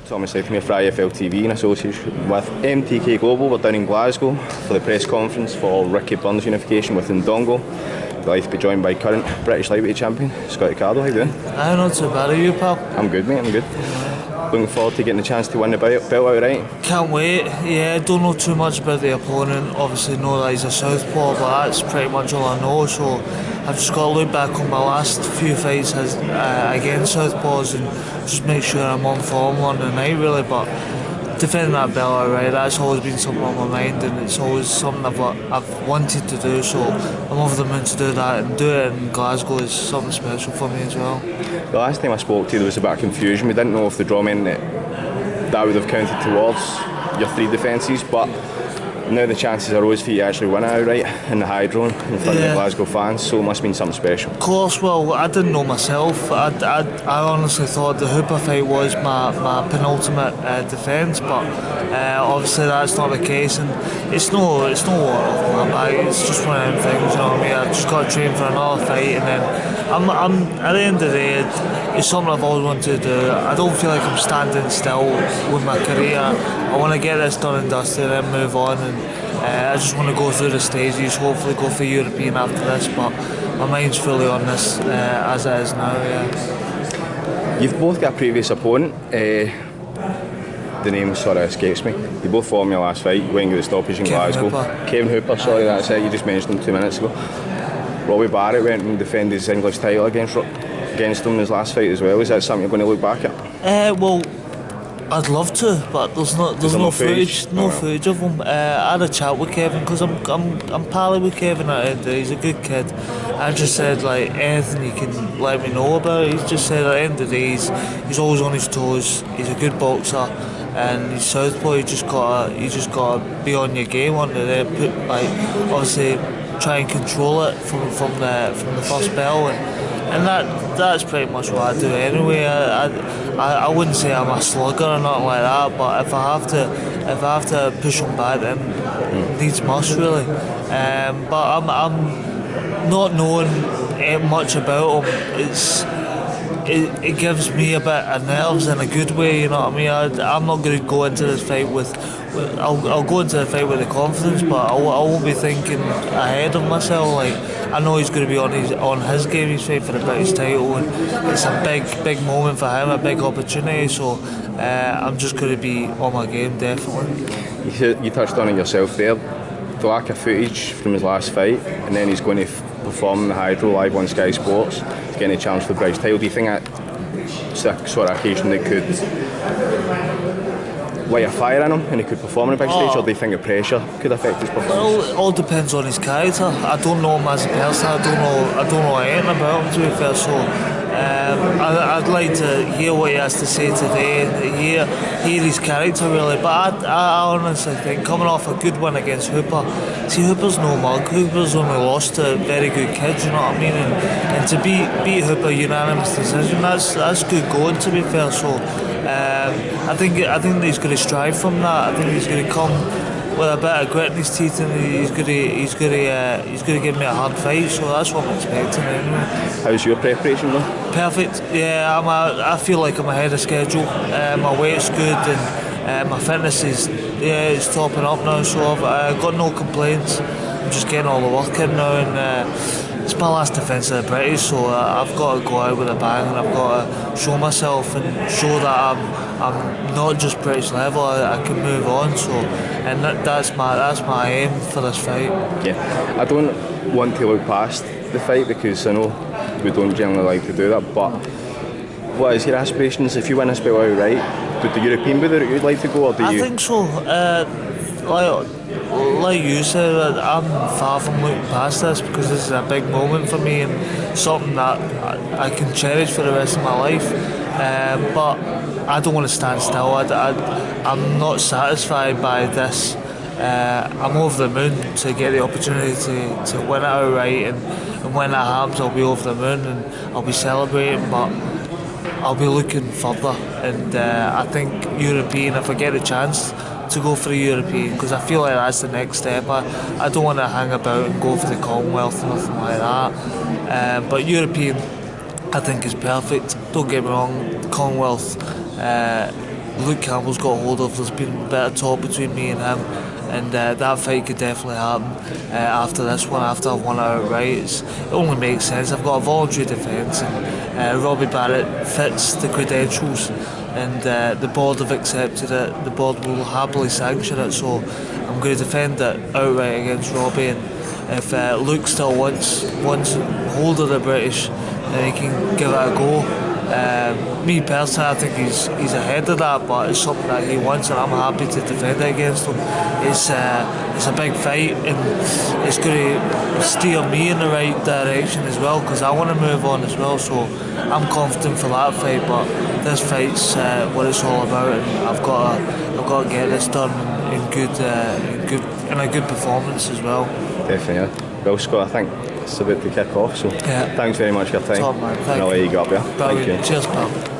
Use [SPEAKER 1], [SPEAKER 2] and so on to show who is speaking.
[SPEAKER 1] Thomas Latham here for IFL TV in association with MTK Global. We're down in Glasgow for the press conference for Ricky Burns' unification with Ndongo. Delighted to be joined by current British lightweight champion Scotty Cardle. How you doing?
[SPEAKER 2] I'm not too bad, are you, pal?
[SPEAKER 1] I'm good, mate, I'm good. Looking forward to getting the chance to win the belt outright.
[SPEAKER 2] Can't wait. Yeah, don't know too much about the opponent. Obviously know that he's a southpaw, but that's pretty much all I know. So I've just got to look back on my last few fights against southpaws and just make sure I'm on form on the night, really. But defending that belt outright, that's always been something on my mind, and it's always something I've wanted to do. So I'm over the moon to do that, and do it in Glasgow is something special for me as well.
[SPEAKER 1] The last time I spoke to you, there was a bit of confusion. We didn't know if the draw meant that would have counted towards your 3 defences, but now the chances are always for you to actually win it outright in the Hydro in front of the Glasgow fans, so it must mean something special.
[SPEAKER 2] Of course, well, I didn't know myself. I honestly thought the Hooper fight was my penultimate defence, but obviously that's not the case, and it's no water off my back. It's just one of them things, you know what I mean? I just got to train for another fight, and then I'm at the end of the day, it's something I've always wanted to do. I don't feel like I'm standing still with my career. I want to get this done and dusted and then move on, and I just want to go through the stages, hopefully go for European after this, but my mind's fully on this as it is now. Yeah.
[SPEAKER 1] You've both got a previous opponent. The name sort of escapes me. You both fought in your last fight, winning the stoppage in Glasgow. Kevin Hooper, sorry, that's it. You just mentioned him 2 minutes ago. Robbie Barrett went and defended his English title against him in his last fight as well. Is that something you're going to look back at?
[SPEAKER 2] Well, I'd love to, but there's no footage of him. I had a chat with Kevin because I'm pally with Kevin at the end of the day. He's a good kid. I just said, like, anything you can let me know about it. He's just said at the end of the day he's always on his toes. He's a good boxer, and he's southpaw. You just gotta be on your game on it. Obviously try and control it from the first bell, and that's pretty much what I do anyway. I wouldn't say I'm a slugger or nothing like that, but if I have to push him back, then needs must, really. But I'm not knowing much about him. It gives me a bit of nerves in a good way, you know what I mean? I'm not going to go into this fight with I'll go into the fight with the confidence, but I won't be thinking ahead of myself. Like, I know he's going to be on his game. He's fighting for the British title, and it's a big moment for him, a big opportunity. So I'm just going to be on my game, definitely.
[SPEAKER 1] You touched on it yourself there. The lack of footage from his last fight, and then he's going to perform in the Hydro live on Sky Sports to get a chance for the British title. Do you think that's the sort of occasion that could light a fire in him and he could perform on the big stage, or do you think the pressure could affect his performance?
[SPEAKER 2] Well, it all depends on his character. I don't know him as a person. I don't know anything about him, to be fair. So I'd like to hear what he has to say today, hear his character, really. But I honestly think, coming off a good win against Hooper, see, Hooper's no mug. Hooper's only lost to very good kids, you know what I mean? And to beat Hooper unanimous decision, that's good going, to be fair. So I think he's going to strive from that. I think he's going to come with a bit of grit in his teeth, and he's going to give me a hard fight. So that's what I'm expecting anyway.
[SPEAKER 1] How's your preparation though?
[SPEAKER 2] Perfect. Yeah, I feel like I'm ahead of schedule. My weight's good, and my fitness is topping up now. So I've got no complaints. I'm just getting all the work in now, and it's my last defence of the British, so I've got to go out with a bang, and I've got to show myself and show that I'm not just British level. I can move on. So, and that's my aim for this fight.
[SPEAKER 1] Yeah, I don't want to look past the fight because I know we don't generally like to do that. But what is your aspirations if you win this belt outright? Would the European be the route you'd like to go, or do you?
[SPEAKER 2] I think so. Like you said, I'm far from looking past this because this is a big moment for me and something that I can cherish for the rest of my life. But I don't want to stand still. I'm not satisfied by this. I'm over the moon to get the opportunity to win it outright, and when that happens, I'll be over the moon and I'll be celebrating. But I'll be looking further, and I think European, if I get a chance to go for the European, because I feel like that's the next step. I don't want to hang about and go for the Commonwealth or nothing like that. But European, I think, is perfect. Don't get me wrong, Commonwealth Luke Campbell's got hold of. There's been a bit of talk between me and him, and that fight could definitely happen after this one, after I've won it outright. It only makes sense. I've got a voluntary defence, and Robbie Barrett fits the credentials, and the board have accepted it. The board will happily sanction it, so I'm going to defend it outright against Robbie. And if Luke still wants hold of the British, then he can give it a go. Me personally, I think he's ahead of that, but it's something that he wants, and I'm happy to defend it against him. It's a big fight, and it's going to steer me in the right direction as well, because I want to move on as well. So I'm confident for that fight, but this fight's what it's all about, and I've got to get this done in a good performance as well.
[SPEAKER 1] Definitely. Well, Scott, I think it's about to kick off, so
[SPEAKER 2] yeah.
[SPEAKER 1] Thanks very much for your time.
[SPEAKER 2] Top man, thank
[SPEAKER 1] and I'll let you go up there.
[SPEAKER 2] Brilliant.
[SPEAKER 1] Thank you.
[SPEAKER 2] Cheers, pal.